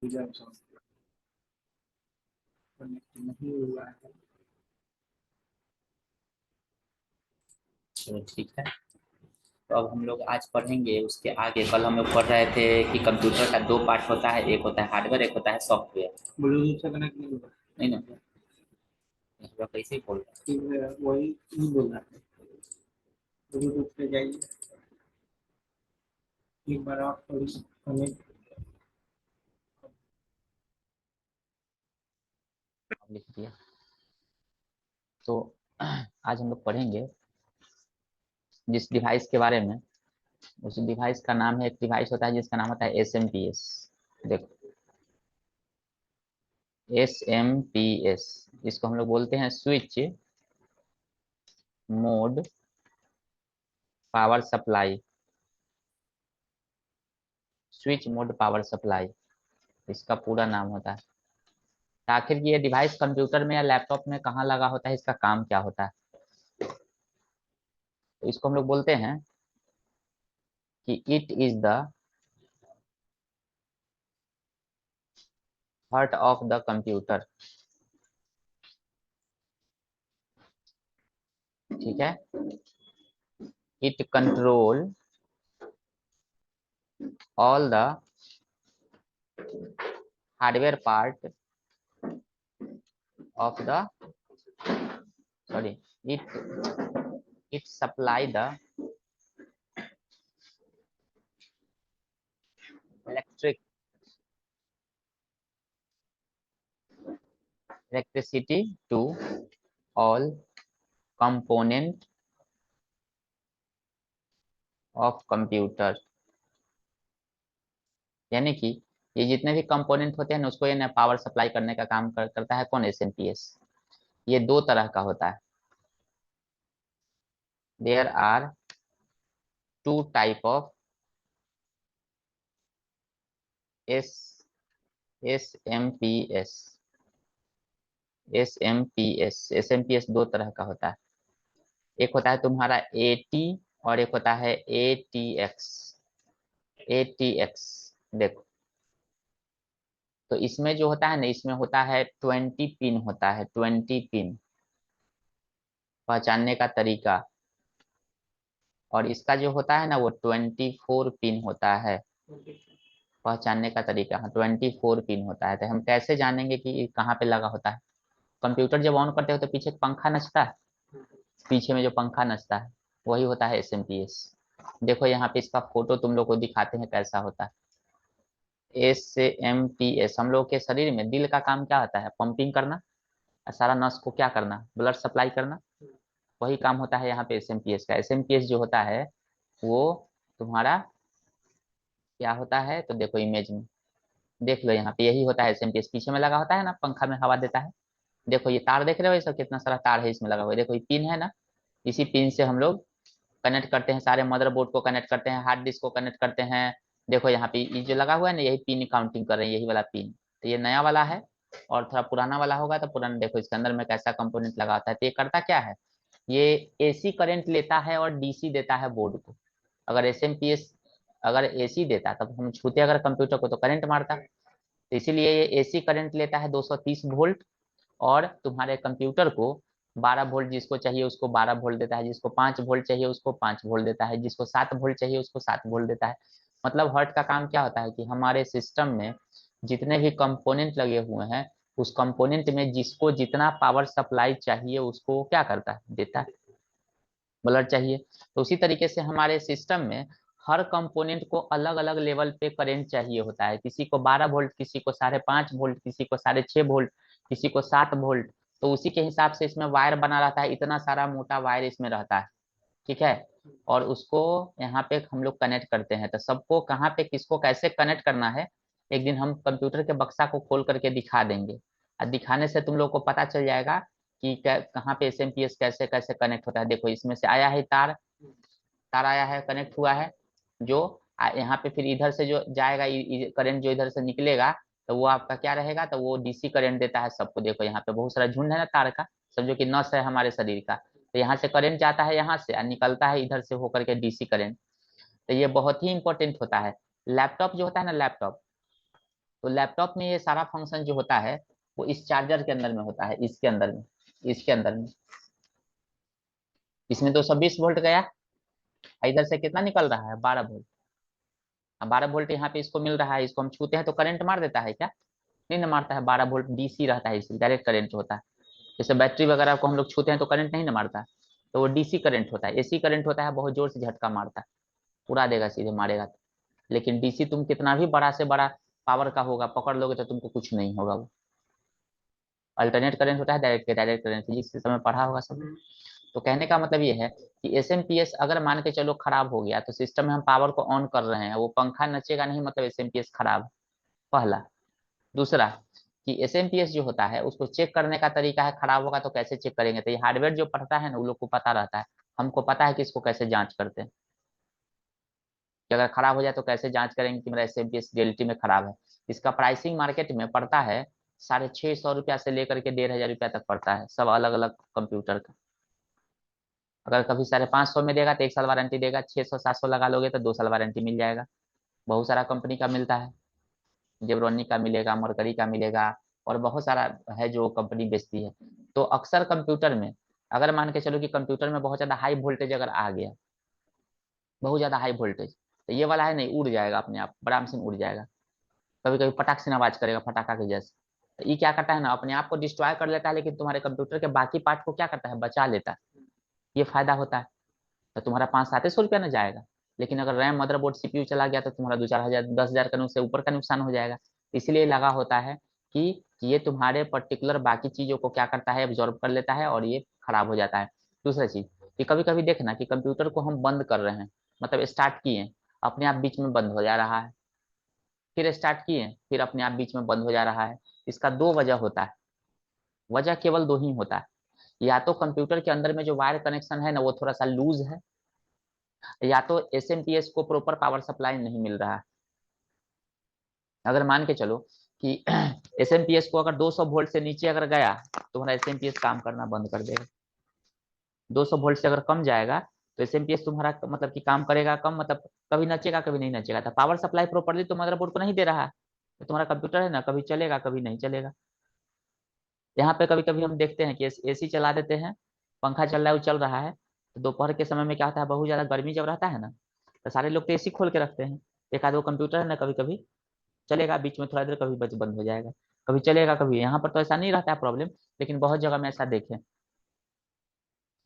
नहीं हुआ है। चलो ठीक है। तो अब हम लोग आज पढ़ेंगे उसके आगे। कल हम लोग पढ़ रहे थे कि कंप्यूटर का दो पार्ट होता है, एक होता है हार्डवेयर, एक होता है सॉफ्टवेयर। ब्लूटूथ से कनेक्ट नहीं हुआ। नहीं ना, हम लोग कैसे ही बोल रहे फिर वही नहीं बोल रहा है। ब्लूटूथ पे जाइए, एक बार आप थोड़ी कनेक्ट। हैं, अब लिख दिया। तो आज हम लोग पढ़ेंगे जिस डिवाइस के बारे में, उस डिवाइस का नाम है, एक डिवाइस होता है जिसका नाम होता है एसएमपीएस। देखो, एसएमपीएस, इसको हम लोग बोलते हैं switch mode power supply. Switch mode power supply इसका पूरा नाम होता है। तो आखिर ये डिवाइस कंप्यूटर में या लैपटॉप में कहाँ लगा होता है, इसका काम क्या होता है? तो इसको हम लोग बोलते हैं कि it is the heart of the computer. ठीक है। It control all the hardware part of the, sorry, it supply the electric electricity to all component of computer। यानी कि ये जितने भी कंपोनेंट होते हैं ना, उसको ये ना पावर सप्लाई करने का काम करता है। कौन? एसएमपीएस। ये दो तरह का होता है। There are two type of S SMPS. SMPS दो तरह का होता है। एक होता है तुम्हारा एटी और एक होता है एटीएक्स। एटीएक्स, देखो, तो इसमें जो होता है ना, इसमें होता है 20 पिन, होता है 20 पिन पहचानने का तरीका। और इसका जो होता है ना, वो 24 पिन होता है पहचानने का तरीका। हाँ, 24 पिन होता है। तो हम कैसे जानेंगे कि कहाँ पे लगा होता है? कंप्यूटर जब ऑन करते हो तो पीछे एक पंखा नचता है, पीछे में जो पंखा नचता है वही होता है एसएमपीएस। देखो यहाँ पे इसका फोटो तुम लोग को दिखाते हैं कैसा होता है। एसएमपीएस, हम लोग के शरीर में दिल का काम क्या होता है? पंपिंग करना, और सारा नस को क्या करना? ब्लड सप्लाई करना। वही काम होता है यहाँ पे एसएमपीएस का। एसएमपीएस जो होता है वो तुम्हारा क्या होता है, तो देखो इमेज में देख लो, यहाँ पे यही होता है एसएमपीएस। पीछे में लगा होता है ना, पंखा में हवा देता है। देखो ये तार देख रहे हो, ये सब कितना सारा तार है इसमें लगा हुआ है। देखो ये पिन है ना, इसी पिन से हम लोग कनेक्ट करते हैं, सारे मदरबोर्ड को कनेक्ट करते हैं, हार्ड डिस्क को कनेक्ट करते हैं। देखो यहाँ पे ये जो लगा हुआ है ना, यही पिन काउंटिंग कर रहे हैं, यही वाला पिन। तो ये नया वाला है, और थोड़ा पुराना वाला होगा तो पुराना। देखो इसके अंदर में कैसा कंपोनेंट लगा होता है। तो ये करता क्या है, ये एसी करंट लेता है और डीसी देता है बोर्ड को। अगर एसएमपीएस अगर एसी देता तब हम छूते अगर कंप्यूटर को तो करंट मारता। तो इसीलिए ये एसी करंट लेता है 230 वोल्ट, और तुम्हारे कंप्यूटर को 12 वोल्ट जिसको चाहिए उसको 12 वोल्ट देता है, जिसको 5 वोल्ट चाहिए उसको 5 वोल्ट देता है, जिसको 7 वोल्ट चाहिए उसको 7 वोल्ट देता है। मतलब हर्ट का काम क्या होता है कि हमारे सिस्टम में जितने भी कंपोनेंट लगे हुए हैं, उस कंपोनेंट में जिसको जितना पावर सप्लाई चाहिए उसको क्या करता है? देता है। ब्लड चाहिए तो उसी तरीके से हमारे सिस्टम में हर कंपोनेंट को अलग अलग लेवल पे करंट चाहिए होता है। किसी को 12 वोल्ट, किसी को 5.5 वोल्ट, किसी को 6.5 वोल्ट, किसी को 7 वोल्ट। तो उसी के हिसाब से इसमें वायर बना रहता है, इतना सारा मोटा वायर इसमें रहता है। ठीक है। और उसको यहाँ पे हम लोग कनेक्ट करते हैं। तो सबको कहाँ पे किसको कैसे कनेक्ट करना है, एक दिन हम कंप्यूटर के बक्सा को खोल करके दिखा देंगे, और दिखाने से तुम लोग को पता चल जाएगा कि कहाँ पे एसएमपीएस कैसे कैसे कनेक्ट होता है। देखो इसमें से आया है तार, तार आया है, कनेक्ट हुआ है, जो यहाँ पे फिर इधर से जो जाएगा करंट जो इधर से निकलेगा, तो वो आपका क्या रहेगा, तो वो डीसी करंट देता है सबको। देखो यहाँ पे बहुत सारा झुंड है ना तार का, समझो कि नस है हमारे शरीर का। तो यहाँ से करंट जाता है यहाँ से और निकलता है इधर से होकर के डीसी करंट। तो ये बहुत ही इंपॉर्टेंट होता है। लैपटॉप जो होता है ना, लैपटॉप, तो लैपटॉप में ये सारा फंक्शन जो होता है वो इस चार्जर के अंदर में होता है, इसके अंदर में, इसके अंदर में। इसमें 220 वोल्ट गया, इधर से कितना निकल रहा है, 12 वोल्ट। अब 12 वोल्ट यहाँ पे इसको मिल रहा है, इसको हम छूते हैं तो करंट मार देता है क्या? नहीं ना मारता है, 12 वोल्ट डीसी रहता है, इसलिए डायरेक्ट करंट होता है। जैसे बैटरी वगैरह को हम लोग छूते हैं तो करंट नहीं ना मारता, तो वो डीसी करंट होता है। एसी करंट होता है, बहुत जोर से झटका मारता है, उड़ा देगा सीधे, मारेगा। लेकिन डीसी तुम कितना भी बड़ा से बड़ा पावर का होगा, पकड़ लोगे तो तुमको कुछ नहीं होगा। वो अल्टरनेट करंट होता है, डायरेक्ट डायरेक्ट करंट, फिजिक्स के समय पढ़ा होगा सब। तो कहने का मतलब ये है कि एसएमपीएस अगर मान के चलो खराब हो गया, तो सिस्टम में हम पावर को ऑन कर रहे हैं, वो पंखा नचेगा नहीं, मतलब एसएमपीएस खराब है, पहला। दूसरा कि एसएमपीएस जो होता है उसको चेक करने का तरीका है, खराब होगा तो कैसे चेक करेंगे, तो ये हार्डवेयर जो पढ़ता है ना, वो लोग को पता रहता है। हमको पता है कि इसको कैसे जांच करते हैं, कि अगर खराब हो जाए तो कैसे जांच करेंगे कि मेरा एसएमपीएस रियलिटी में खराब है। इसका प्राइसिंग मार्केट में पड़ता है 650 रुपया से लेकर के 1500 रुपया तक पड़ता है, सब अलग अलग कंप्यूटर का। अगर कभी 550 में देगा तो 1 साल वारंटी देगा, 600 700 लगा लोगे तो 2 साल वारंटी मिल जाएगा। बहुत सारा कंपनी का मिलता है, जेब्रॉनी का मिलेगा, मरकरी का मिलेगा, और बहुत सारा है जो कंपनी बेचती है। तो अक्सर कंप्यूटर में, अगर मान के चलो कि कंप्यूटर में बहुत ज्यादा हाई वोल्टेज अगर आ गया, बहुत ज्यादा हाई वोल्टेज, तो ये वाला है नहीं, उड़ जाएगा अपने आप, आराम से उड़ जाएगा। कभी कभी पटाख से आवाज करेगा, पटाखा के जैसे। तो ये क्या करता है ना, अपने आप को डिस्ट्रॉय कर लेता है, लेकिन तुम्हारे कंप्यूटर के बाकी पार्ट को क्या करता है, बचा लेता है। ये फायदा होता है। तो तुम्हारा 500-700 रुपया ना जाएगा। लेकिन अगर रैम, मदरबोर्ड, सीपीयू चला गया तो तुम्हारा 2-4 हजार, 10 हजार का से ऊपर का नुकसान हो जाएगा। इसलिए लगा होता है कि ये तुम्हारे पर्टिकुलर बाकी चीजों को क्या करता है, एब्जॉर्ब कर लेता है, और ये खराब हो जाता है। दूसरा चीज कि कभी कभी देखना कि कंप्यूटर को हम बंद कर रहे हैं, मतलब स्टार्ट किए, अपने आप बीच में बंद हो जा रहा है, फिर स्टार्ट किए, फिर अपने आप बीच में बंद हो जा रहा है। इसका दो वजह होता है, वजह केवल दो ही होता है। या तो कंप्यूटर के अंदर में जो वायर कनेक्शन है ना, वो थोड़ा सा लूज है, या तो एसएमपीएस को प्रॉपर पावर सप्लाई नहीं मिल रहा है। अगर मान के चलो कि एसएमपीएस को अगर 200 वोल्ट से नीचे अगर गया, तो तुम्हारा एसएमपीएस काम करना बंद कर देगा। 200 वोल्ट से अगर कम जाएगा तो एसएमपीएस तुम्हारा मतलब कि काम करेगा कम, मतलब कभी नचेगा कभी नहीं नचेगा। तो पावर सप्लाई प्रॉपरली तो मदरबोर्ड को नहीं दे रहा है, तो तुम्हारा कंप्यूटर है ना, कभी चलेगा कभी नहीं चलेगा। यहाँ पे कभी कभी हम देखते हैं कि एसी चला देते हैं, पंखा चल रहा है, वो चल रहा है, तो दोपहर के समय में क्या होता है, बहुत ज्यादा गर्मी जब रहता है ना, तो सारे लोग तो एसी खोल के रखते हैं। एक आध वो कंप्यूटर है ना, कभी कभी चलेगा बीच में थोड़ा देर, कभी बच बंद हो जाएगा, कभी चलेगा कभी। यहाँ पर तो ऐसा नहीं रहता है प्रॉब्लम, लेकिन बहुत जगह में ऐसा देखे।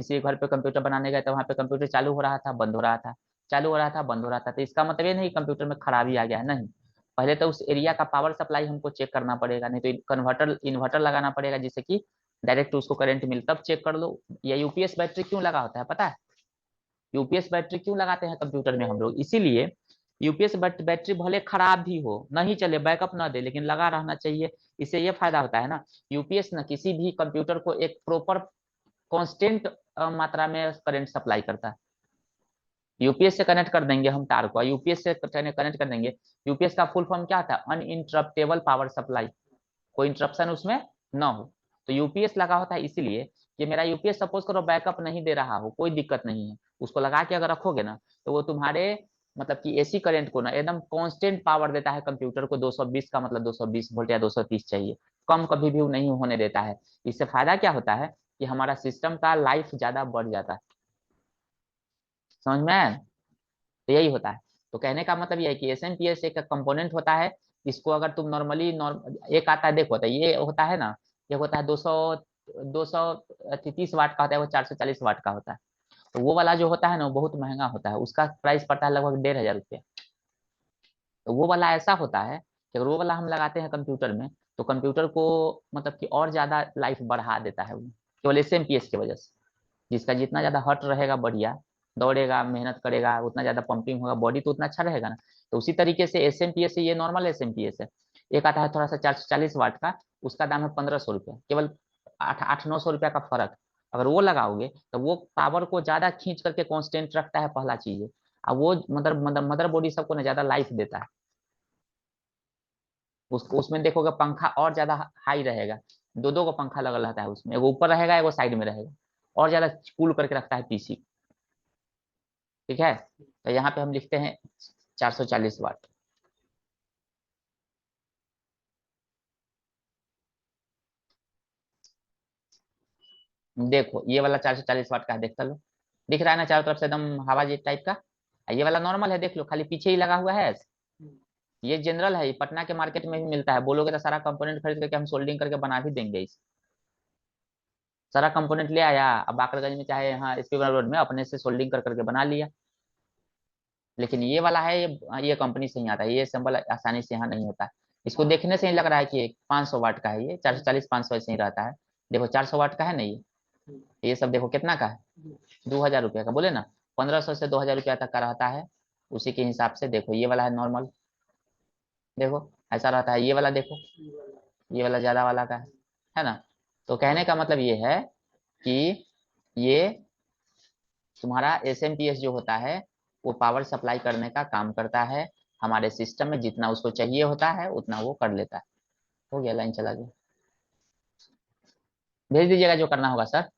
किसी घर पे कंप्यूटर बनाने गए तो वहाँ पे कंप्यूटर चालू हो रहा था, बंद हो रहा था, चालू हो रहा था, बंद हो रहा था। तो इसका मतलब ये नहीं कंप्यूटर में खराबी आ गया है, नहीं। पहले तो उस एरिया का पावर सप्लाई हमको चेक करना पड़ेगा, नहीं तो कन्वर्टर इन्वर्टर लगाना पड़ेगा, जिससे कि डायरेक्ट उसको करंट मिले, तब चेक कर लो। या यूपीएस बैटरी क्यों लगा होता है पता है? यूपीएस बैटरी क्यों लगाते हैं कंप्यूटर में हम लोग, इसीलिए यूपीएस बैटरी भले खराब भी हो, नहीं चले, बैकअप ना दे, लेकिन लगा रहना चाहिए। इससे ये फायदा होता है ना, यूपीएस ना किसी भी कंप्यूटर को एक प्रॉपर कांस्टेंट मात्रा में करंट सप्लाई करता है। यूपीएस से कनेक्ट कर देंगे हम तार को, यूपीएस से कनेक्ट कर देंगे। यूपीएस का फुल फॉर्म क्या होता है, अनइंटरप्टेबल पावर सप्लाई, कोई इंटरप्शन उसमें ना हो। तो यूपीएस लगा होता है इसलिए कि मेरा यूपीएस सपोज करो बैकअप नहीं दे रहा हो, कोई दिक्कत नहीं है, उसको लगा के अगर रखोगे ना, तो वो तुम्हारे मतलब कि एसी करंट को ना एकदम कांस्टेंट पावर देता है कंप्यूटर को। 220 का मतलब 220 वोल्ट या 230 चाहिए, कम कभी भी वो नहीं होने देता है। इससे फायदा क्या होता है कि हमारा सिस्टम का लाइफ ज्यादा बढ़ जाता है। समझ में आया? तो यही होता है। तो कहने का मतलब ये है कि एसएमपीएस एक कंपोनेंट होता है। इसको अगर तुम नॉर्मली एक आता है, देखो, होता है ये होता है ना, ये होता है 230 वाट का होता है, वो 440 वाट का होता है। तो वो वाला जो होता है ना, वो बहुत महंगा होता है, उसका प्राइस पड़ता है लगभग 1500 रुपये। तो वो वाला ऐसा होता है कि अगर वो वाला हम लगाते हैं कंप्यूटर में, तो कंप्यूटर को मतलब कि और ज्यादा लाइफ बढ़ा देता है वो, केवल एसएमपीएस की वजह से। जिसका जितना ज्यादा हट रहेगा, बढ़िया दौड़ेगा, मेहनत करेगा, उतना ज्यादा पंपिंग होगा, बॉडी तो उतना अच्छा रहेगा ना। तो उसी तरीके से एसएमपीएस से, ये नॉर्मल एसएमपीएस है, एक आता है थोड़ा सा 440 वाट का, उसका दाम है 1500 रुपया, केवल 800-900 रुपया का फर्क। अगर वो लगाओगे तो वो पावर को ज्यादा खींच करके कांस्टेंट रखता है, पहला चीज है। अब वो मदर बॉडी सबको ना ज्यादा लाइफ देता है। उसमें देखोगे पंखा और ज्यादा हाई रहेगा, दो दो को पंखा लगा रहता है उसमें, एगो ऊपर रहेगा एगो साइड में रहेगा, और ज्यादा कूल करके रखता है पीसी। ठीक है, तो यहाँ पे हम लिखते हैं 440 वाट। देखो ये वाला 440 वाट का है, देखता लो, दिख रहा है ना चारों तरफ से एकदम हवा जेट टाइप का। ये वाला नॉर्मल है, देख लो खाली पीछे ही लगा हुआ है। ये जनरल है, ये पटना के मार्केट में भी मिलता है, बोलोगे तो सारा कंपोनेंट खरीद करके हम सोल्डिंग करके बना भी देंगे इस। सारा कंपोनेंट ले आया, अब बाकरगंज में चाहे यहाँ एसपी रोड में अपने से सोल्डिंग कर करके बना लिया। लेकिन ये वाला है, ये कंपनी से ही आता है, ये सिंबल आसानी से यहाँ नहीं होता है। इसको देखने से ही लग रहा है कि 500 वाट का है, ये 440 500 ऐसे ही रहता है। देखो 400 वाट का है ना ये सब देखो कितना का है, 2000 रुपये का, बोले ना 1500 से 2000 रुपया तक का रहता है। उसी के हिसाब से देखो ये वाला है नॉर्मल, देखो ऐसा रहता है। ये वाला देखो, ये वाला ज्यादा वाला का है ना। तो कहने का मतलब ये है कि ये तुम्हारा एसएमपीएस जो होता है वो पावर सप्लाई करने का काम करता है। हमारे सिस्टम में जितना उसको चाहिए होता है उतना वो कर लेता है। हो गया, लाइन चला गया, भेज दीजिएगा जो करना होगा सर।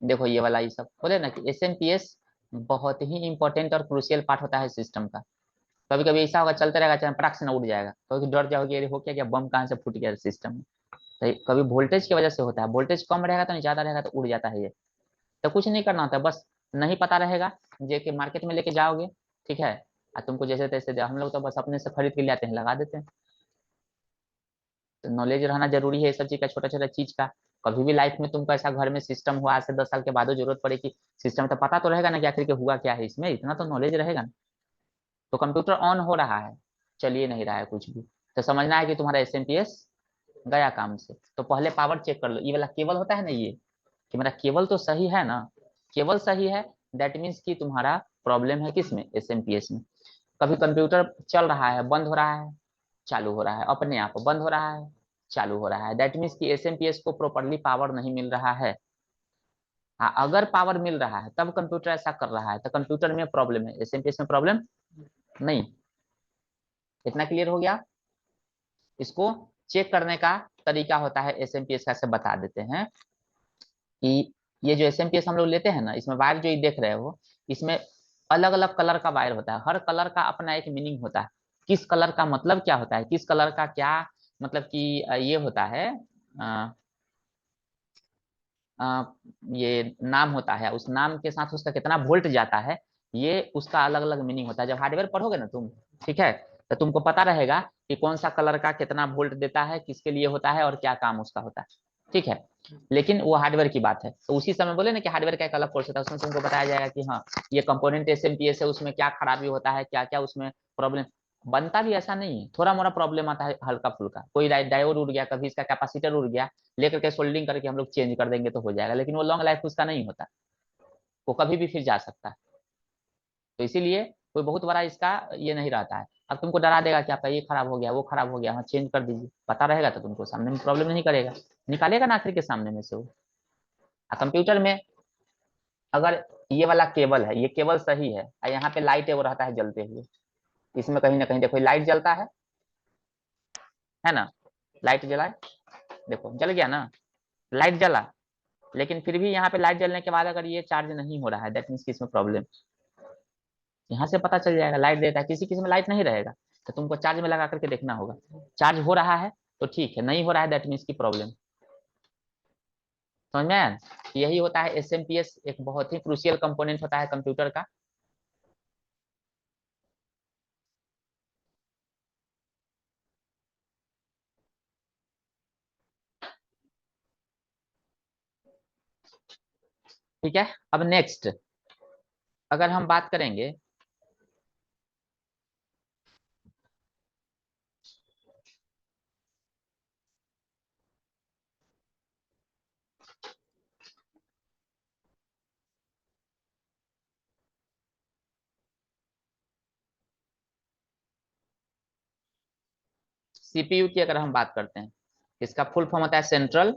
देखो ये वाला, ये सब बोले ना कि एसएमपीएस बहुत ही इंपॉर्टेंट और क्रूशियल पार्ट होता है सिस्टम का। कभी कभी ऐसा होगा चलते रहेगा, चाहे पटाख से ना उड़ जाएगा, कभी डर जाओगे अरे हो क्या क्या बम कहाँ से फूट गया सिस्टम में। तो कभी वोल्टेज की वजह से होता है, वोल्टेज कम रहेगा तो नहीं, ज्यादा रहेगा तो उड़ जाता है ये। तो कुछ नहीं करना होता, बस नहीं पता रहेगा, जे के मार्केट में लेके जाओगे, ठीक है। तुमको जैसे तैसे हम लोग तो बस अपने से खरीद के ले आते हैं, लगा देते हैं। तो नॉलेज रहना जरूरी है ये सब चीज का, छोटा छोटा चीज का। कभी भी लाइफ में तुमको ऐसा घर में सिस्टम हुआ, आज से 10 साल के बाद जरूरत पड़े कि सिस्टम, तो पता तो रहेगा ना कि आखिर के हुआ क्या है इसमें, इतना तो नॉलेज रहेगा ना। तो कंप्यूटर ऑन हो रहा है, चलिए नहीं रहा है कुछ भी, तो समझना है कि तुम्हारा एसएमपीएस गया काम से। तो पहले पावर चेक कर लो, ये वाला केबल होता है ना, ये कि मेरा केबल तो सही है ना, केबल सही है, दैट मीन्स कि तुम्हारा प्रॉब्लम है किसमें, एसएमपीएस में। कभी कंप्यूटर चल रहा है, बंद हो रहा है, चालू हो रहा है, अपने आप बंद हो रहा है, चालू हो रहा है, दैट मीन्स कि एसएमपीएस को प्रॉपरली पावर नहीं मिल रहा है। हाँ, अगर पावर मिल रहा है तब कंप्यूटर ऐसा कर रहा है तो कंप्यूटर में प्रॉब्लम है, एसएमपीएस में प्रॉब्लम नहीं। इतना क्लियर हो गया। इसको चेक करने का तरीका होता है एसएमपीएस का, से बता देते हैं कि ये जो एसएमपीएस हम लोग लेते हैं ना, इसमें वायर जो ये देख रहे हो, इसमें अलग अलग कलर का वायर होता है, हर कलर का अपना एक मीनिंग होता है। किस कलर का मतलब क्या होता है, किस कलर का क्या मतलब कि ये होता है, अ, अ, ये नाम होता है, उस नाम के साथ उसका कितना वोल्ट जाता है, ये उसका अलग अलग मीनिंग होता है। जब हार्डवेयर पढ़ोगे ना तुम, ठीक है, तो तुमको पता रहेगा कि कौन सा कलर का कितना वोल्ट देता है, किसके लिए होता है और क्या काम उसका होता है, ठीक है। लेकिन वो हार्डवेयर की बात है, तो उसी समय बोले ना कि हार्डवेयर का एक अलग कोर्स होता है, उसमें तुमको बताया जाएगा कि हाँ ये कंपोनेंट एसएमपीएस है, उसमें क्या खराबी होता है, क्या क्या उसमें प्रॉब्लम बनता भी, ऐसा नहीं है, थोड़ा मोड़ा प्रॉब्लम आता है हल्का फुल्का, कोई डायोड उड़ गया, कभी इसका कैपेसिटर उड़ गया, लेकर के सोल्डिंग करके हम लोग चेंज कर देंगे तो हो जाएगा, लेकिन वो लॉन्ग लाइफ उसका नहीं होता, वो कभी भी फिर जा सकता है। तो इसीलिए कोई बहुत बड़ा इसका ये नहीं रहता है। अब तुमको डरा देगा कि आपका ये खराब हो गया, वो खराब हो गया, हाँ चेंज कर दीजिए, पता रहेगा तो तुमको सामने में प्रॉब्लम नहीं करेगा, निकालेगा ना आखिर के सामने में से वो। कंप्यूटर में अगर ये वाला केबल है, ये केबल सही है, और यहाँ पे लाइट है वो रहता है जलते हुए, इसमें कहीं ना कहीं देखो लाइट जलता है ना, लाइट जलाए, देखो जल गया ना, लाइट जला, लेकिन फिर भी यहाँ पे लाइट जलने के बाद अगर ये चार्ज नहीं हो रहा है, दैट मीन्स कि इसमें प्रॉब्लम, यहाँ से पता चल जाएगा। लाइट देता है, किसी किसी में लाइट नहीं रहेगा, तो तुमको चार्ज में लगा करके देखना होगा, चार्ज हो रहा है तो ठीक है, नहीं हो रहा है दैट मीन्स की प्रॉब्लम। समझ में आया? यही होता है एसएमपीएस, एक बहुत ही क्रूशियल कंपोनेंट होता है कंप्यूटर का। ठीक है, अब नेक्स्ट अगर हम बात करेंगे, सीपीयू की अगर हम बात करते हैं, इसका फुल फॉर्म होता है सेंट्रल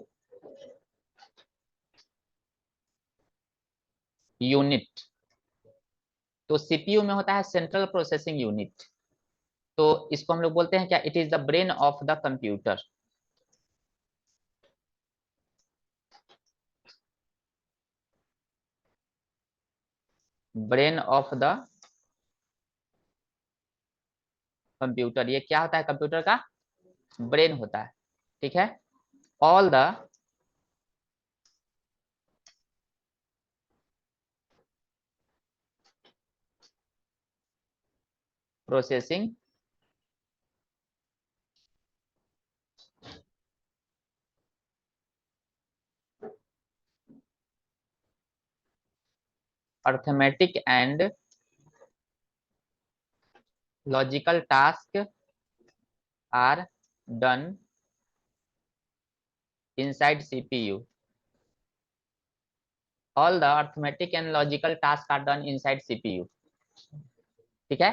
यूनिट। तो सीपीयू में होता है सेंट्रल प्रोसेसिंग यूनिट, तो इसको हम लोग बोलते हैं क्या, it is the brain of the computer. Brain of the computer, ये क्या होता है कंप्यूटर का, ब्रेन होता है, ठीक है। All the processing arithmetic and logical task are done inside CPU. All the arithmetic and logical task are done inside CPU, ठीक है।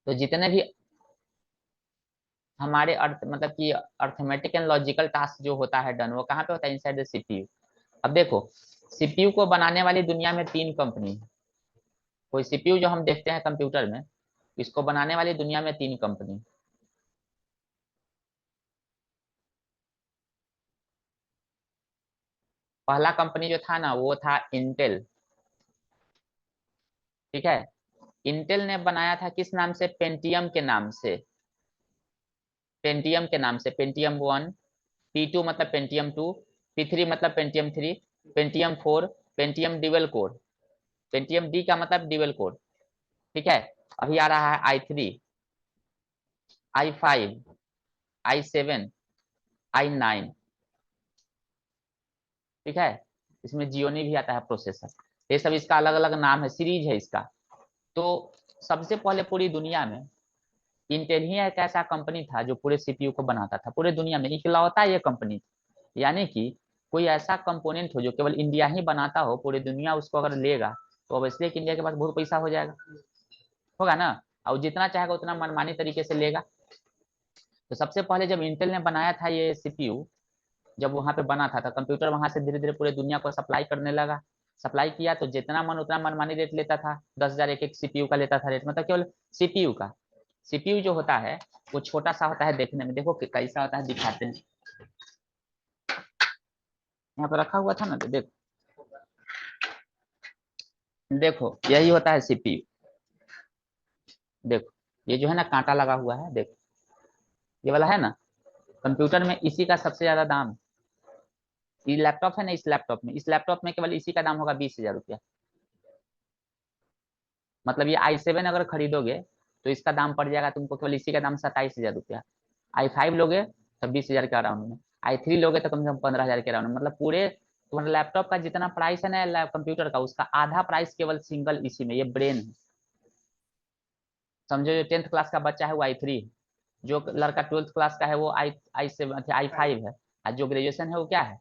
तो जितने भी हमारे अर्थ मतलब कि अर्थमेटिक एंड लॉजिकल टास्क जो होता है डन, वो कहाँ पे होता है? Inside the CPU. अब देखो, सीपीयू को बनाने वाली दुनिया में 3 कंपनी। कोई सीपीयू जो हम देखते हैं कंप्यूटर में, इसको बनाने वाली दुनिया में 3 कंपनी। पहला कंपनी जो था ना, वो था इंटेल, ठीक है। इंटेल ने बनाया था किस नाम से? पेंटियम के नाम से। पेंटियम के नाम से, पेंटियम 1, P2 मतलब पेंटियम 2, P3 मतलब Pentium 3, Pentium 4, Pentium dual core, Pentium D का मतलब डिवेल कोर, ठीक है। अभी आ रहा है I3, I5, I7, I9, ठीक है। इसमें जियोनी भी आता है प्रोसेसर। ये सब इसका अलग अलग नाम है, सीरीज है इसका। तो सबसे पहले पूरी दुनिया में इंटेल ही एक ऐसा कंपनी था जो पूरे सीपीयू को बनाता था, पूरे दुनिया में इकलौता ये कंपनी। यानी कि कोई ऐसा कंपोनेंट हो जो केवल इंडिया ही बनाता हो, पूरी दुनिया उसको अगर लेगा तो ऑब्वियसली इंडिया के पास बहुत पैसा हो जाएगा, होगा ना। और जितना चाहेगा उतना मनमानी तरीके से लेगा। तो सबसे पहले जब इंटेल ने बनाया था ये सीपीयू, जब वहां पे बना था तो कंप्यूटर वहां से धीरे धीरे पूरे दुनिया को सप्लाई करने लगा। सप्लाई किया तो जितना मन उतना मनमानी रेट लेता था, 10,000 एक एक सीपीयू का लेता था रेट, मतलब केवल सीपीयू का। सीपीयू जो होता है वो छोटा सा होता है देखने में, देखो कैसा होता है दिखाते हैं। यहाँ पर रखा हुआ था ना, तो देखो, देखो यही होता है सीपीयू। देखो ये जो है ना कांटा लगा हुआ है, देखो ये वाला है ना, कंप्यूटर में इसी का सबसे ज्यादा दाम। ये लैपटॉप है ना, इस लैपटॉप में केवल इसी का दाम होगा 20,000 रुपया। मतलब ये I7 अगर खरीदोगे तो इसका दाम पड़ जाएगा तुमको केवल इसी का दाम 27,000 रुपया। I5 लोगे तो 20,000 के अराउंड में, I3 लोगे तो कम से कम 15,000 के अराउंड में। मतलब पूरे तुम्हारे लैपटॉप का जितना प्राइस है ना कंप्यूटर का, उसका आधा प्राइस केवल सिंगल इसी में, ये ब्रेन है। समझो जो 10th क्लास का बच्चा है वो I3, जो लड़का 12th क्लास का है वो I7 I5 है, और जो ग्रेजुएशन है वो क्या है?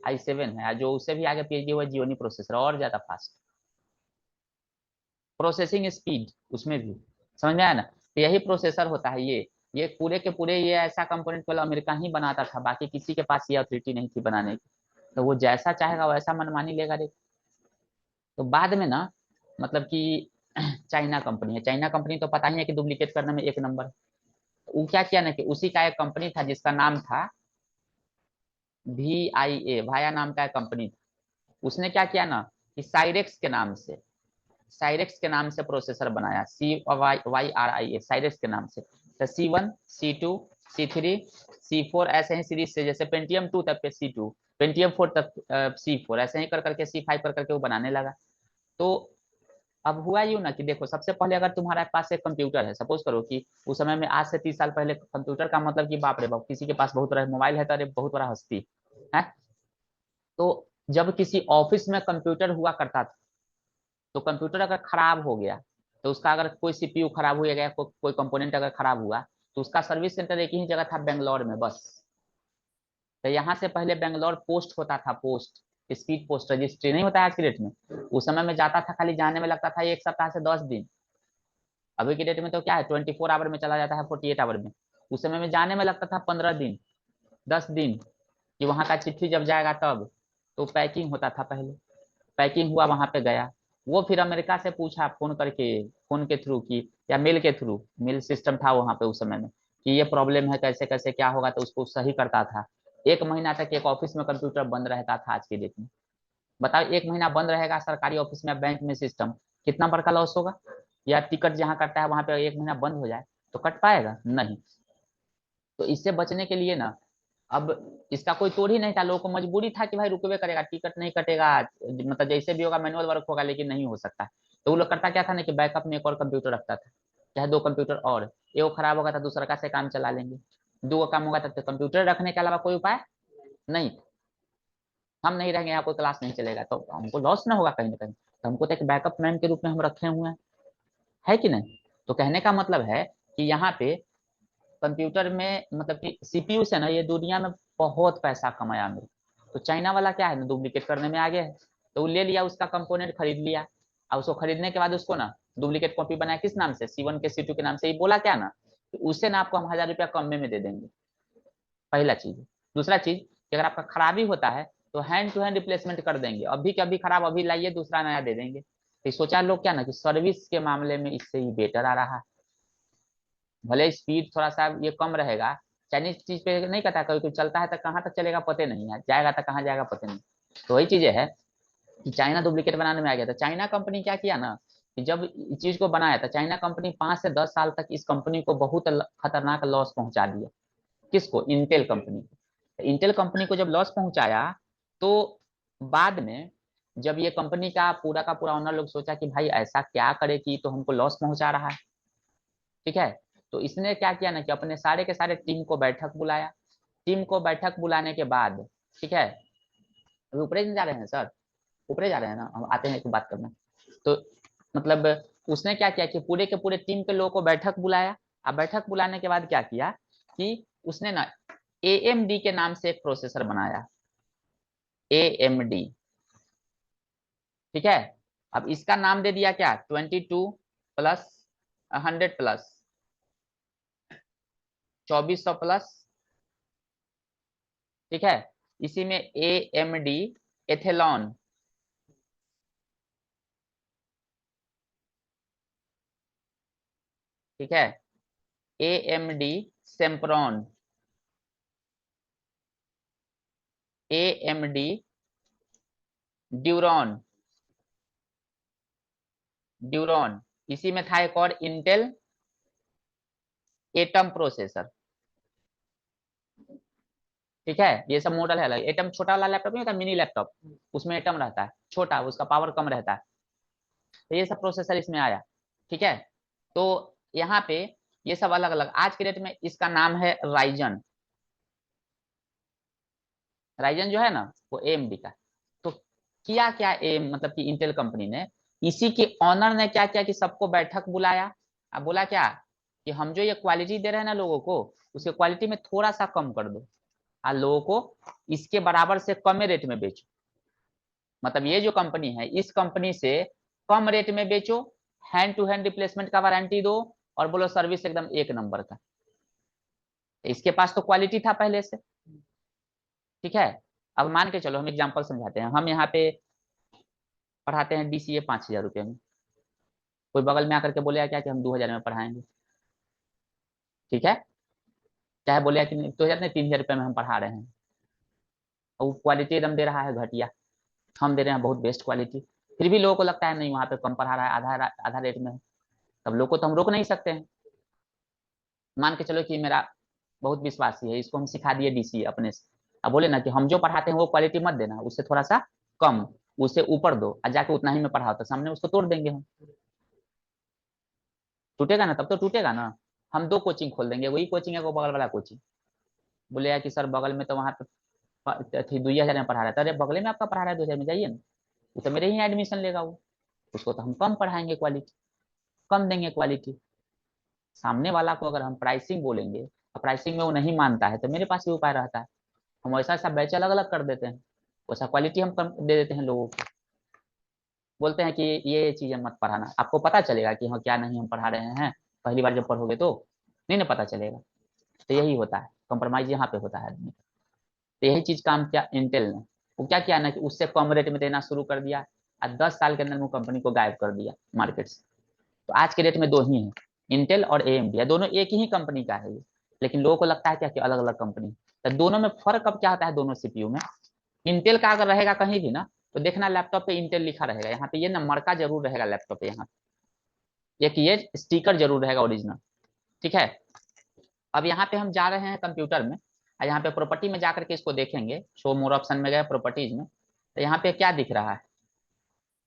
I7 है, और जो उससे भी आगे पीएचडी हुआ जियोनी प्रोसेसर, और ज्यादा फास्ट प्रोसेसिंग स्पीड उसमें भी। समझ में आया ना? तो यही प्रोसेसर होता है ये पूरे के पूरे ये ऐसा कंपोनेंट केवल अमेरिका ही बनाता था, बाकी किसी के पास ये अथॉरिटी नहीं थी बनाने की। तो वो जैसा चाहेगा वैसा मनमानी लेगा रे। तो बाद में ना, मतलब कि चाइना कंपनी है, चाइना कंपनी तो पता ही है कि डुप्लीकेट करने में एक नंबर। वो क्या किया ना कि उसी का एक कंपनी था जिसका नाम था VIA, भाया नाम का एक कंपनी था। उसने क्या किया ना कि साइरेक्स के नाम से प्रोसेसर बनाया, CYRIA, साइरेक्स के नाम से। तो C1, C2, C3, C4 ऐसे ही सीरीज से, जैसे पेंटियम 2 तक पे C2, पेंटियम 4 तक C4, ऐसे ही कर करके C5 कर करके वो बनाने लगा। तो अब हुआ यूं ना कि देखो, सबसे पहले अगर तुम्हारे पास एक कंप्यूटर है, सपोज करो कि उस समय में आज से 30 साल पहले कंप्यूटर का मतलब कि बाप रे बाप, किसी के पास बहुत बड़ा मोबाइल है तो अरे बहुत बड़ा हस्ती है। तो जब किसी ऑफिस में कंप्यूटर हुआ करता था, तो कंप्यूटर अगर खराब हो गया, तो उसका अगर कोई सीपीयू खराब हो गया, कोई कंपोनेंट अगर खराब हुआ, तो उसका सर्विस सेंटर एक ही जगह था, बेंगलोर में बस। तो यहाँ से पहले बेंगलोर पोस्ट होता था, पोस्ट स्पीड पोस्ट रजिस्ट्री नहीं होता है आज की डेट में। उस समय में जाता था, खाली जाने में लगता था 1 सप्ताह से 10 दिन। अभी की डेट में तो क्या है, 24 आवर में चला जाता है, 48 आवर में। उस समय में जाने में लगता था 15 दिन, 10 दिन, कि वहां का चिट्ठी जब जाएगा तब। तो पैकिंग होता था पहले, पैकिंग हुआ वहां पे गया, वो फिर अमेरिका से पूछा फोन करके, फोन के थ्रू की या मेल के थ्रू, मेल सिस्टम था वहां पे उस समय में, कि ये प्रॉब्लम है, कैसे कैसे क्या होगा, तो उसको सही करता था। 1 महीना तक एक ऑफिस में कंप्यूटर बंद रहता था आज की डेट में। बताओ 1 महीना बंद रहेगा सरकारी ऑफिस में, बैंक में सिस्टम, कितना बड़का लॉस होगा। या टिकट जहाँ कटता है वहां पे 1 महीना बंद हो जाए तो कट पाएगा नहीं। तो इससे बचने के लिए ना, अब इसका कोई तोड़ ही नहीं था, लोगों को मजबूरी था कि भाई रुकवे करेगा, टिकट नहीं कटेगा, मतलब जैसे भी होगा मैनुअल वर्क होगा, लेकिन नहीं हो सकता। तो वो लोग करता क्या था ना कि बैकअप में एक और कंप्यूटर रखता था, चाहे 2 कंप्यूटर और, एक वो खराब होगा था दूसरा का से काम चला लेंगे, 2 काम होगा था, तो कंप्यूटर रखने के अलावा कोई उपाय नहीं। हम नहीं रहेंगे यहाँ, कोई क्लास नहीं चलेगा, तो हमको लॉस ना होगा कहीं ना कहीं, तो हमको तो एक बैकअप प्लान के रूप में हम रखे हुए हैं, है कि नहीं। तो कहने का मतलब है कि यहाँ पे कंप्यूटर में मतलब कि सीपीयू से ना ये दुनिया में बहुत पैसा कमाया हमने। तो चाइना वाला क्या है ना, डुप्लीकेट करने में आगे है, तो वो ले लिया, उसका कंपोनेंट खरीद लिया, और उसको खरीदने के बाद उसको ना डुप्लीकेट कॉपी बनाया, किस नाम से, C1 के C2 के नाम से, ये बोला क्या ना, तो उससे ना आपको हम 1000 रुपया कम में दे देंगे, पहला चीज। दूसरा चीज कि अगर आपका खराबी होता है तो हैंड टू हैंड रिप्लेसमेंट कर देंगे, अभी के अभी खराब अभी लाइए, दूसरा नया दे देंगे। तो सोचा लोग क्या ना कि सर्विस के मामले में इससे ही बेटर आ रहा है, भले स्पीड थोड़ा सा ये कम रहेगा। चाइनीज चीज पे नहीं कहता, कभी कोई चलता है तो कहाँ तक चलेगा पता नहीं है, जाएगा तो कहाँ जाएगा पता नहीं। तो वही चीजें है कि चाइना डुप्लीकेट बनाने में आ गया था। चाइना कंपनी क्या किया ना कि जब इस चीज को बनाया था, चाइना कंपनी 5 से 10 साल तक इस कंपनी को बहुत खतरनाक लॉस पहुंचा दिया। किसको, इंटेल कंपनी को। इंटेल कंपनी को जब लॉस पहुंचाया, तो बाद में जब ये कंपनी का पूरा ऑनर लोग सोचा कि भाई ऐसा क्या करे कि तो हमको लॉस पहुंचा रहा है, ठीक है। तो इसने क्या किया ना कि अपने सारे के सारे टीम को बैठक बुलाया, टीम को बैठक बुलाने के बाद, ठीक है, अभी ऊपर नहीं जा रहे हैं सर, ऊपर जा रहे हैं ना, हम आते हैं तो बात करना। तो मतलब उसने क्या किया कि पूरे के पूरे टीम के लोगों को बैठक बुलाया, अब बैठक बुलाने के बाद क्या किया कि उसने ना AMD के नाम से एक प्रोसेसर बनाया, AMD, ठीक है। अब इसका नाम दे दिया क्या, 22 प्लस 100 प्लस 2400 प्लस, ठीक है। इसी में AMD एथेलॉन, ठीक है, AMD सेम्प्रॉन, AMD ड्यूरॉन, ड्यूरॉन, इसी में था एक और इंटेल एटम प्रोसेसर, ठीक है। ये सब मॉडल है अलग, एटम छोटा वाला लैपटॉप नहीं होता, मिनी लैपटॉप, उसमें एटम रहता है छोटा, उसका पावर कम रहता है, तो ये सब प्रोसेसर इसमें आया, ठीक है। तो यहाँ पे ये सब अलग अलग, आज के डेट में इसका नाम है राइजन, राइजन जो है ना वो AMD का। तो किया क्या मतलब कि इंटेल कंपनी ने, इसी के ऑनर ने क्या किया कि सबको बैठक बुलाया, अब बोला क्या कि हम जो ये क्वालिटी दे रहे हैं ना लोगों को, उसके क्वालिटी में थोड़ा सा कम कर दो, और लोगों को इसके बराबर से कम रेट में बेचो, मतलब ये जो कंपनी है इस कंपनी से कम रेट में बेचो, हैंड टू हैंड रिप्लेसमेंट का वारंटी दो, और बोलो सर्विस एकदम एक नंबर का। इसके पास तो क्वालिटी था पहले से, ठीक है। अब मान के चलो, हम एग्जांपल समझाते हैं, हम यहाँ पे पढ़ाते हैं DCA 5000 रुपये में, कोई बगल में आकर के बोलेगा क्या कि हम 2000 में पढ़ाएंगे, ठीक है, चाहे बोले कि 2000 नहीं 3000 रुपये में हम पढ़ा रहे हैं, और वो क्वालिटी एकदम दे रहा है घटिया, हम दे रहे हैं बहुत बेस्ट क्वालिटी, फिर भी लोगों को लगता है नहीं वहाँ पे कम पढ़ा रहा है, आधा आधा रेट में है। तब लोग को तो हम रोक नहीं सकते हैं। मान के चलो कि मेरा बहुत विश्वासी है, इसको हम सिखा दिए DCA अपने से, अब बोले ना कि हम जो पढ़ाते हैं वो क्वालिटी मत देना, उससे थोड़ा सा कम, उससे ऊपर दो, और जाके उतना ही में पढ़ाओ, तो सामने उसको तोड़ देंगे हम, टूटेगा ना, तब तो टूटेगा ना। हम 2 कोचिंग खोल देंगे, वही कोचिंग है वो बगल वाला कोचिंग, बोले कि सर बगल में तो वहाँ पे थी 2000 में पढ़ा रहा था, अरे बगले में आपका पढ़ा रहा है 2000 में, जाइए ना, वो तो मेरे ही एडमिशन लेगा वो, उसको तो हम कम पढ़ाएंगे, क्वालिटी कम देंगे क्वालिटी। सामने वाला को अगर हम प्राइसिंग बोलेंगे और प्राइसिंग में वो नहीं मानता है, तो मेरे पास भी उपाय रहता है, हम वैसा ऐसा बैच अलग अलग कर देते हैं, वैसा क्वालिटी हम कम दे देते हैं लोगों को, बोलते हैं कि ये चीजें मत पढ़ाना, आपको पता चलेगा कि हाँ क्या नहीं हम पढ़ा रहे हैं, पहली बार जब पढ़ोगे तो नहीं ना पता चलेगा। तो यही होता है, कॉम्प्रोमाइज यहाँ पे होता है आदमी का। तो यही चीज काम किया इंटेल ने, वो क्या किया ना कि उससे कम रेट में देना शुरू कर दिया, और 10 साल के अंदर वो कंपनी को गायब कर दिया मार्केट से। तो आज के डेट में 2 ही है, इंटेल और AMD, दोनों एक ही कंपनी का है ये, लेकिन लोगों को लगता है क्या कि अलग अलग कंपनी। तो दोनों में फर्क अब क्या होता है, दोनों CPU में, इंटेल का अगर रहेगा कहीं भी ना, तो देखना लैपटॉप पे इंटेल लिखा रहेगा, यहाँ पे ये ना मरका जरूर रहेगा लैपटॉप पे, यहाँ एक ये स्टिकर जरूर रहेगा ओरिजिनल, ठीक है। अब यहाँ पे हम जा रहे हैं कंप्यूटर में, और यहाँ पे प्रॉपर्टी में जाकर के इसको देखेंगे, शो मोर ऑप्शन में गए प्रॉपर्टीज में, तो यहाँ पे क्या दिख रहा है,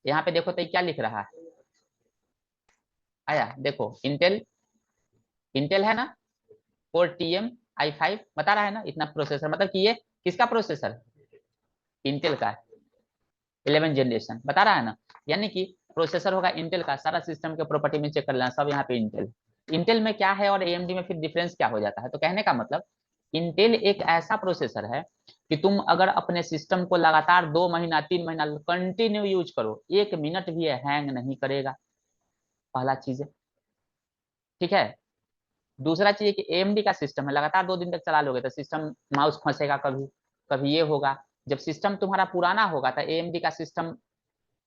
यहाँ पे देखो तो ये क्या लिख रहा है, आया देखो, इंटेल, इंटेल है ना, और TM i5 बता रहा है ना, इतना प्रोसेसर, मतलब कि ये किसका प्रोसेसर, इंटेल का 11 जनरेशन बता रहा है ना, यानी कि प्रोसेसर होगा इंटेल का, सारा सिस्टम के प्रॉपर्टी में चेक कर लेना, सब यहाँ पे इंटेल। इंटेल में क्या है और AMD में फिर डिफरेंस क्या हो जाता है, तो कहने का मतलब इंटेल एक ऐसा प्रोसेसर है कि तुम अगर अपने सिस्टम को लगातार 2 महीना 3 महीना कंटिन्यू यूज करो, 1 मिनट भी हैंग नहीं करेगा, पहला चीज है, ठीक है। दूसरा चीज है कि AMD का सिस्टम है, लगातार 2 दिन तक चला लोगे तो सिस्टम माउस फंसेगा, कभी कभी ये होगा, जब सिस्टम तुम्हारा पुराना होगा तो AMD का सिस्टम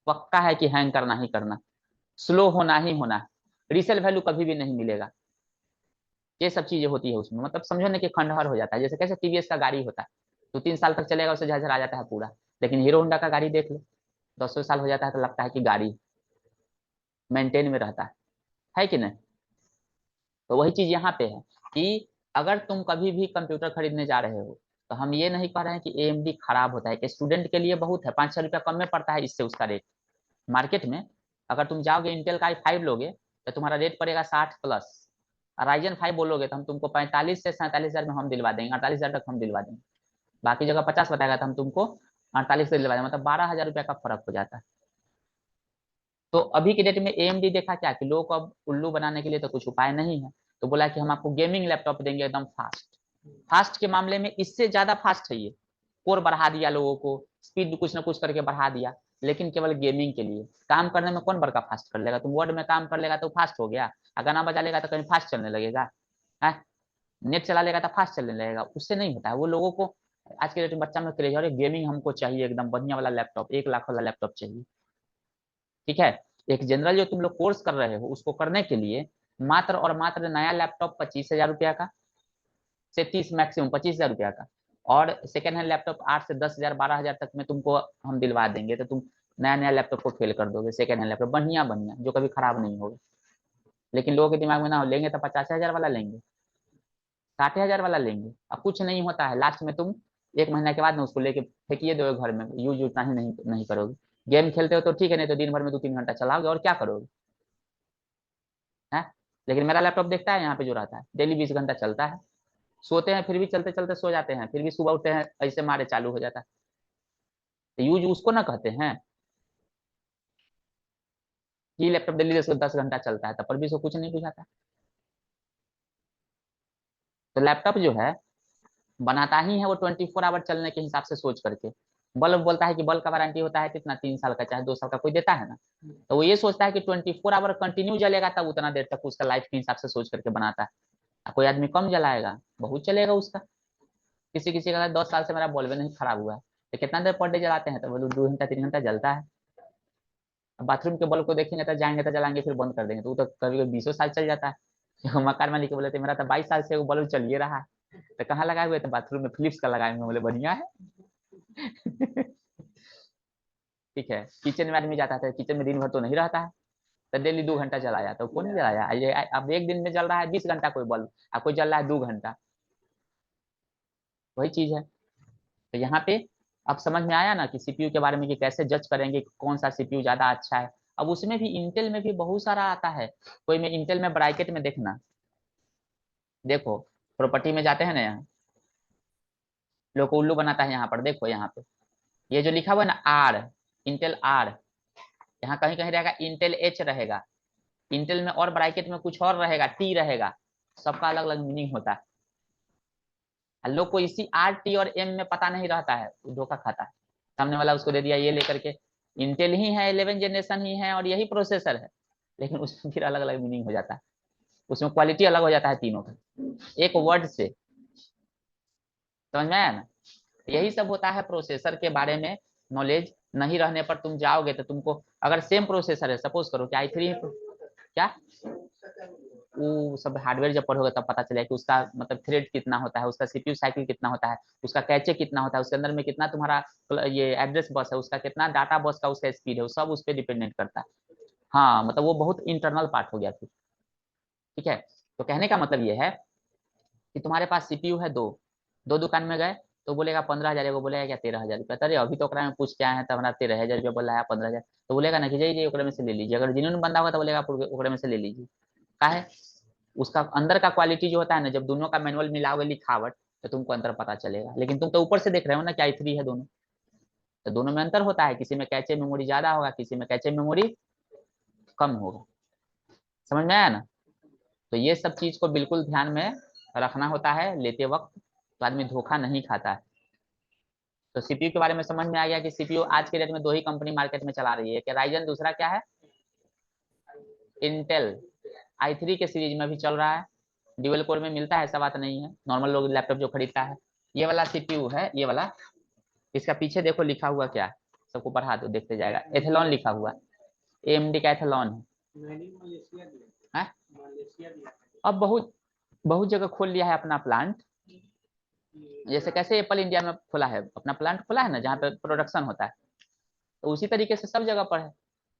पक्का है कि हैंग करना ही करना, स्लो होना ही होना, रीसेल वैल्यू कभी भी नहीं मिलेगा, ये सब चीजें होती है उसमें, मतलब समझो ना कि खंडहर हो जाता है, जैसे कैसे TVS का गाड़ी होता है तो 3 साल तक चलेगा, उसे झरझर आ जाता है पूरा, लेकिन हीरो होंडा का गाड़ी देख लो, 10 साल हो जाता है तो लगता है कि गाड़ी मेंटेन में रहता है कि नहीं। तो वही चीज यहाँ पे है कि अगर तुम कभी भी कंप्यूटर खरीदने जा रहे हो तो हम ये नहीं कह रहे हैं कि AMD खराब होता है, कि स्टूडेंट के लिए बहुत है, 5-6 रुपया कम में पड़ता है इससे उसका रेट मार्केट में। अगर तुम जाओगे इंटेल का i5 लोगे तो तुम्हारा रेट पड़ेगा 60+, Ryzen 5 बोलोगे तो हम तुमको 45 से 47 हजार में हम दिलवा देंगे, 48 हजार तक हम दिलवा देंगे, बाकी जगह 50 बताएगा तो हम तुमको 48 से दिलवा देंगे, मतलब 12 हजार रुपया का फर्क हो जाता है। तो अभी के डेट में AMD देखा क्या कि लोगों को अब उल्लू बनाने के लिए तो कुछ उपाय नहीं है, तो बोला कि हम आपको गेमिंग लैपटॉप देंगे एकदम फास्ट, फास्ट के मामले में इससे ज्यादा फास्ट है ये, कोर बढ़ा दिया लोगों को, स्पीड कुछ ना कुछ करके बढ़ा दिया, लेकिन केवल गेमिंग के लिए, काम करने में कौन बड़का फास्ट कर लेगा, तुम वर्ड में काम कर लेगा तो फास्ट हो गया, गाना बजा लेगा तो कहीं फास्ट चलने लगेगा है, नेट चला लेगा तो फास्ट चलने लगेगा, उससे नहीं होता है। वो लोगों को आज के डेट में बच्चा में क्रेज है, गेमिंग हमको चाहिए एकदम बढ़िया वाला लैपटॉप, 1 लाख वाला लैपटॉप चाहिए, ठीक है। एक जनरल जो तुम लोग कोर्स कर रहे हो उसको करने के लिए मात्र और मात्र नया लैपटॉप 25 हजार रुपया का, से 30 मैक्सिमम 25 हजार रुपया का, और सेकेंड हैंड लैपटॉप 8 से 10 हजार 12 हजार तक में तुमको हम दिलवा देंगे, तो तुम नया नया लैपटॉप को फेल कर दोगे, सेकेंड हैंड लैपटॉप बढ़िया बढ़िया जो कभी खराब नहीं होगा। लेकिन लोगों के दिमाग में ना हो, लेंगे तो 85 हजार वाला लेंगे, 60 हजार वाला लेंगे, अब कुछ नहीं होता है, लास्ट में तुम 1 महीना के बाद ना उसको लेके फेंकिए दोगे घर में, यूज उतना ही नहीं करोगे, गेम खेलते हो तो ठीक है, नहीं तो दिन भर में 2-3 घंटा चलाओगे और क्या करोगे है। लेकिन मेरा लैपटॉप देखता है यहाँ पे जो रहता है डेली 20 घंटा चलता है, सोते हैं फिर भी चलते चलते सो जाते हैं, फिर भी सुबह उठते हैं ऐसे मारे चालू हो जाता है, तो यूज उसको ना कहते हैं, ये लैपटॉप डेली 10 10 घंटा चलता है तब पर भी इसको कुछ नहीं बुझाता। तो लैपटॉप जो है बनाता ही है वो 24 आवर चलने के हिसाब से सोच करके, बल्ब बोलता है कि बल्ब का वारंटी होता है कितना, 3 साल का चाहे 2 साल का कोई देता है ना, तो वो ये सोचता है कि 24 आवर कंटिन्यू जलेगा तब उतना देर तक उसका लाइफ के हिसाब से सोच करके बनाता है। कोई आदमी कम जलाएगा बहुत चलेगा उसका, किसी किसी का 10 साल से मेरा बल्ब नहीं खराब हुआ है, तो कितना देर पर डे जलाते हैं, तो बोलो 2 घंटा 3 घंटा जलता है। बाथरूम के बल्ब को देखेंगे तो जाएंगे तो जलाएंगे फिर बंद कर देंगे, तो वो तो कभी कभी 20 साल चल जाता है। मकान मालिक बोले थे मेरा तो 22 साल से वो बल्ब चल ही रहा है, तो कहाँ लगाए हुए, तो बाथरूम में फिलिप्स का लगाए हुए, बोले बढ़िया है। ठीक है, किचन में आदमी जाता था, किचन में दिन भर तो नहीं रहता है, तो डेली 2 घंटा जलाया तो कौन नहीं जलाया, ये अब एक दिन में जल रहा है 20 घंटा कोई बल्ब, अब कोई जल रहा है 2 घंटा, वही चीज है। तो यहाँ पे अब समझ में आया ना कि CPU के बारे में कि कैसे जज करेंगे कि कौन सा CPU ज्यादा अच्छा है। अब उसमें भी इंटेल में भी बहुत सारा आता है, कोई में इंटेल में ब्रैकेट में देखना, देखो प्रॉपर्टी में जाते हैं ना, यहाँ लोग को उल्लू बनाता है, यहाँ पर देखो, यहाँ पे ये जो लिखा हुआ है ना आर, इंटेल आर, यहाँ कहीं कहीं रहेगा इंटेल एच रहेगा, इंटेल में और ब्रैकेट में कुछ और रहेगा, टी रहेगा, सबका अलग अलग मीनिंग होता है, लोग को इसी R T और M में पता नहीं रहता है, वो धोखा खाता है, सामने वाला उसको दे दिया ये लेकर के, इंटेल ही है 11 जनरेशन ही है और यही प्रोसेसर है, लेकिन उसमें फिर अलग अलग मीनिंग हो जाता है, उसमें क्वालिटी अलग हो जाता है तीनों का, एक वर्ड से, समझ में आया ना। यही सब होता है प्रोसेसर के बारे में, नॉलेज नहीं रहने पर तुम जाओगे तो तुमको, अगर सेम प्रोसेसर है, सपोज करो कि i3 क्या, वो सब हार्डवेयर जब पढ़ोगे तब पता चलेगा कि उसका मतलब थ्रेड कितना होता है, उसका CPU साइकिल कितना होता है, उसका कैचे कितना होता है, उसके अंदर में कितना तुम्हारा ये एड्रेस बस है, उसका कितना डाटा बस का उसका स्पीड है, वो सब उस पर डिपेंडेंट करता है। हाँ मतलब वो बहुत इंटरनल पार्ट हो गया फिर, ठीक है। तो कहने का मतलब ये है कि तुम्हारे पास सीपीयू है दो, दो दुकान में गए तो बोलेगा 15,000, एगो बोलेगा क्या 13,000 रुपया। अरे अभी तो ओकरा में पूछ के आए हैं तो हमारा 13,000 रुपया बोला है, 15,000, तो बोलेगा ना कि जाइए ओकरे में से ले लीजिए। अगर जेन्युइन बंदा होगा तो बोलेगा आप ओकरे में से ले लीजिए। का है उसका अंदर का क्वालिटी जो होता है ना, जब दोनों का मैनुअल मिलाओगे लिखावट, तो तुमको अंतर पता चलेगा। लेकिन तुम तो ऊपर से देख रहे हो ना कि i3 है दोनों, तो दोनों में अंतर होता है। किसी में कैचे मेमोरी ज्यादा होगा, किसी में कैचे मेमोरी कम होगा। समझ में आया ना? तो ये सब चीज को बिल्कुल ध्यान में रखना होता है लेते वक्त, तो आदमी धोखा नहीं खाता है। तो सीपीयू के बारे में समझ में आ गया कि सीपीयू आज के डेट में दो ही कंपनी मार्केट में चला रही है, एक राइजन, दूसरा क्या है इंटेल। i3 के सीरीज में भी चल रहा है, ड्यूअल कोर में मिलता है, ऐसा बात नहीं है। नॉर्मल लोग लैपटॉप जो खरीदता है, ये वाला सीपीयू है, ये वाला। इसका पीछे देखो लिखा हुआ क्या है, सबको पढ़ा दो देखते जाएगा, एथेलॉन लिखा हुआ, एएमडी का एथेलॉन है। अब बहुत बहुत जगह खोल लिया है अपना प्लांट। जैसे कैसे एप्पल इंडिया में खोला है अपना प्लांट, खोला है ना जहाँ पे प्रोडक्शन होता है, तो उसी तरीके से सब जगह पर है।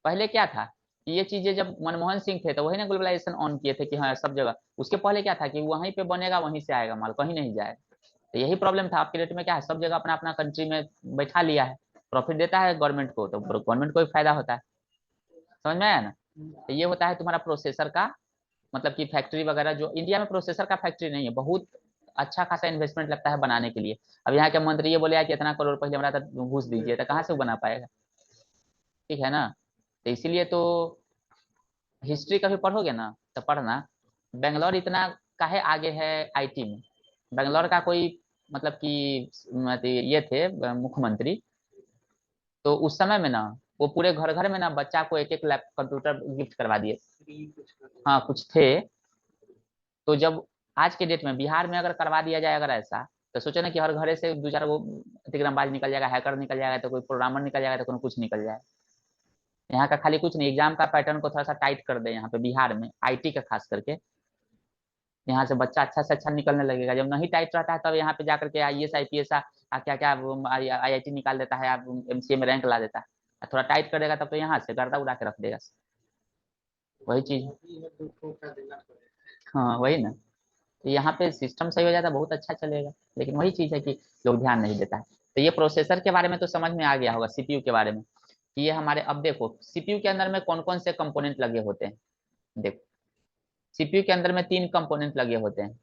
पहले क्या था कि ये चीजें जब मनमोहन सिंह थे तो वही ना ग्लोबलाइजेशन ऑन किए थे कि हाँ सब जगह। उसके पहले क्या था कि वहीं पे बनेगा वहीं से आएगा माल, कहीं नहीं जाएगा। तो यही प्रॉब्लम था। आपके रेट में क्या है, सब जगह अपना अपना कंट्री में बैठा लिया है, प्रॉफिट देता है गवर्नमेंट को, तो गवर्नमेंट को भी फायदा होता है। समझ में आया ना? तो ये होता है तुम्हारा प्रोसेसर का, मतलब कि फैक्ट्री वगैरह जो इंडिया में प्रोसेसर का फैक्ट्री नहीं है, बहुत अच्छा खासा इन्वेस्टमेंट लगता है बनाने के लिए। अब यहाँ के मंत्री ये बोले कि इतना करोड़ पहले हमारा घूस दीजिए, तो कहाँ से वो बना पाएगा? ठीक है ना? तो इसीलिए तो हिस्ट्री कभी पढ़ोगे ना तो पढ़ना, बेंगलोर इतना काहे आगे है आईटी में। बेंगलोर का कोई मतलब कि ये थे मुख्यमंत्री, तो उस समय में ना वो पूरे घर घर में ना बच्चा को एक एक लैप कंप्यूटर गिफ्ट करवा दिए। हाँ कुछ थे। तो जब आज के डेट में बिहार में अगर करवा दिया जाए अगर ऐसा, तो सोचो ना कि हर घरे से दो चार वो तिगरमबाज निकल जाएगा, हैकर निकल जाएगा, तो कोई प्रोग्रामर निकल जाएगा, तो कोई कुछ निकल जाएगा। यहाँ का खाली कुछ नहीं, एग्जाम का पैटर्न को थोड़ा सा टाइट कर दे यहाँ पे बिहार में, आईटी का खास करके, यहाँ से बच्चा अच्छा से अच्छा निकलने लगेगा। जब नहीं टाइट रहता है तब यहाँ पे जाकर के आईएएस आईपीएस क्या क्या आईआईटी निकाल देता है, आप एमसीए में रैंक ला देता है। थोड़ा टाइट करेगा तब तो यहाँ से गर्दा उड़ा के रख देगा। वही चीज, हाँ वही ना। तो यहाँ पे सिस्टम सही हो जाता है बहुत अच्छा चलेगा, लेकिन वही चीज है कि लोग ध्यान नहीं देता है। तो ये प्रोसेसर के बारे में तो समझ में आ गया होगा, सीपीयू के बारे में कि ये हमारे, अब देखो सीपीयू के अंदर में कौन कौन से कंपोनेंट लगे होते हैं। देखो सीपीयू के अंदर में तीन कंपोनेंट लगे होते हैं।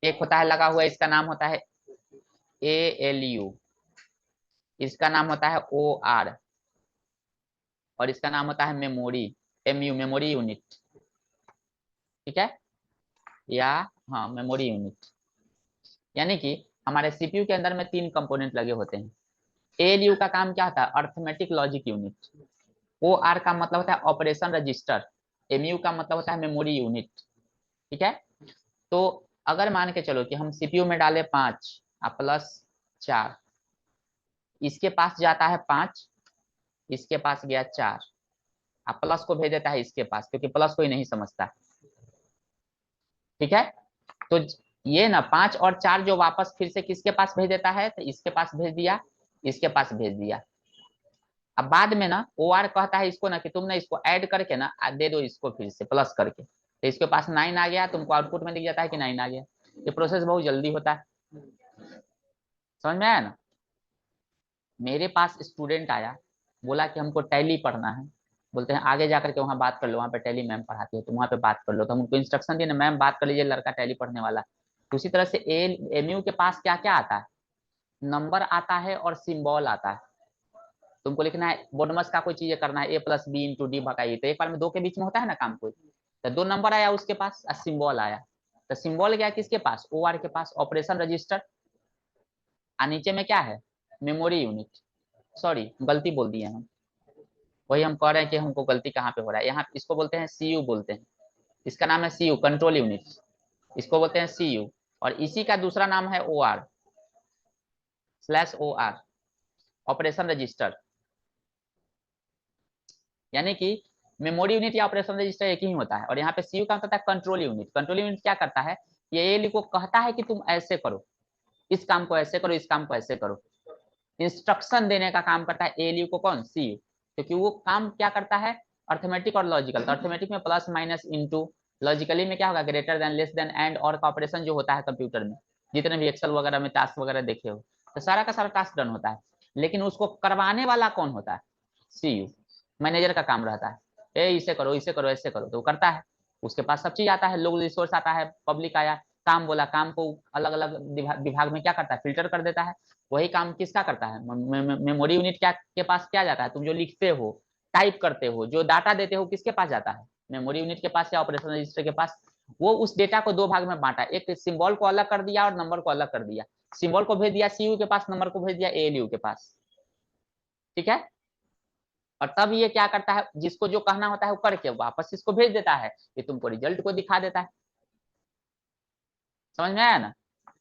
एक होता है लगा हुआ, इसका नाम होता है एएलयू, इसका नाम होता है ओ आर, और इसका नाम होता है मेमोरी, एमयू मेमोरी यूनिट। ठीक है? या हाँ मेमोरी यूनिट। यानी कि हमारे सीपीयू के अंदर में तीन कंपोनेंट लगे होते हैं। एएलयू का काम क्या होता है, arithmetic logic unit. O R का मतलब होता है ऑपरेशन रजिस्टर। एमयू का मतलब होता है मेमोरी यूनिट। ठीक है? तो अगर मान के चलो कि हम सीपीयू में डाले 5 प्लस 4, इसके पास जाता है 5, इसके पास गया 4, अब प्लस को भेज देता है इसके पास, क्योंकि प्लस कोई नहीं समझता। ठीक है? तो ये ना 5 और 4 जो वापस फिर से किसके पास भेज देता है, तो इसके पास भेज दिया, इसके पास भेज दिया। अब बाद में ना ओ आर कहता है इसको ना कि तुम ना इसको ऐड करके ना दे दो इसको फिर से प्लस करके, तो इसके पास 9 आ गया, तुमको आउटपुट में दिख जाता है कि 9 आ गया। ये प्रोसेस बहुत जल्दी होता है। समझ में आया ना? मेरे पास स्टूडेंट आया, बोला कि हमको टैली पढ़ना है, बोलते हैं आगे जाकर के वहाँ बात कर लो, वहाँ पे टैली मैम पढ़ाती है, तो वहाँ पे बात कर लो। तो हम उनको इंस्ट्रक्शन दिए ना, मैम बात कर लीजिए, लड़का टैली पढ़ने वाला। तो उसी तरह से एमयू के पास क्या क्या आता है, नंबर आता है और सिंबल आता है। तुमको लिखना है बोडमस का कोई चीज करना है, a+b × d भगाइए, तो एक बार में दो के बीच में होता है ना काम कोई, तो दो नंबर आया उसके पास और सिंबल आया, तो सिंबल गया किसके पास, ओ आर के पास, ऑपरेशन रजिस्टर। और नीचे में क्या है, मेमोरी यूनिट। सॉरी गलती बोल दिए हम, वही हम कह रहे हैं कि हमको गलती कहाँ पे हो रहा है। यहाँ इसको बोलते हैं सीयू बोलते हैं, इसका नाम है सीयू कंट्रोल यूनिट, इसको बोलते हैं सीयू। और इसी का दूसरा नाम है O R, /OR, operation register. यानी कि मेमोरी यूनिट या ऑपरेशन रजिस्टर एक ही होता है। और यहाँ पे सीयू का होता है कंट्रोल यूनिट। कंट्रोल यूनिट क्या करता है, ये एएलयू को कहता है कि तुम ऐसे करो, इस काम को ऐसे करो, इस काम को ऐसे करो। इंस्ट्रक्शन देने का काम करता है एएलयू को, कौन, सीयू, क्योंकि वो काम क्या करता है, अर्थमेटिक और लॉजिकल। तो अर्थमेटिक में प्लस माइनस इनटू, लॉजिकली में क्या होगा, greater than, less than, and, और का ऑपरेशन जो होता है कंप्यूटर में, जितने भी एक्सेल वगैरह में टास्क वगैरह देखे हो, तो सारा का सारा टास्क डन होता है। लेकिन उसको करवाने वाला कौन होता है, सीयू, मैनेजर का काम रहता है, ए इसे करो, इसे करो, ऐसे करो, तो वो करता है। उसके पास सब चीज आता है, लोग रिसोर्स आता है, पब्लिक आया, काम बोला, काम को अलग अलग विभाग में क्या करता है, फिल्टर कर देता है। वही काम किसका करता है, मेमोरी यूनिट क्या के पास क्या जाता है, तुम जो लिखते हो, टाइप करते हो, जो डाटा देते हो, किसके पास जाता है, मेमोरी यूनिट के पास या ऑपरेशन रजिस्टर के पास। वो उस डेटा को दो भाग में बांटा, एक सिंबल को अलग कर दिया और नंबर को अलग कर दिया। सिंबल को भेज दिया सीयू के पास, नंबर को भेज दिया एएलयू के पास, ठीक है। और तब ये क्या करता है, जिसको जो कहना होता है वो करके वापस इसको भेज देता है, ये तुमको रिजल्ट को दिखा देता है। समझ में आया ना।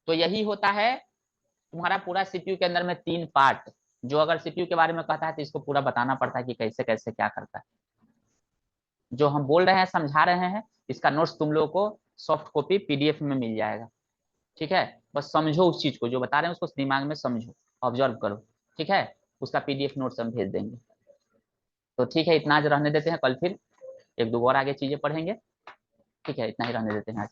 तो यही होता है तुम्हारा पूरा सीपीयू के अंदर में 3 पार्ट, जो अगर सीपीयू के बारे में कहता है तो इसको पूरा बताना पड़ता है कि कैसे कैसे क्या करता है। जो हम बोल रहे हैं, समझा रहे हैं, इसका नोट्स तुम लोगों को सॉफ्ट कॉपी पीडीएफ में मिल जाएगा, ठीक है। बस समझो उस चीज को, जो बता रहे हैं उसको दिमाग में समझो, ऑब्जर्व करो, ठीक है। उसका पीडीएफ नोट्स हम भेज देंगे। तो ठीक है, इतना आज रहने देते हैं, कल फिर एक दो और आगे चीजें पढ़ेंगे, ठीक है, इतना ही रहने देते हैं आज।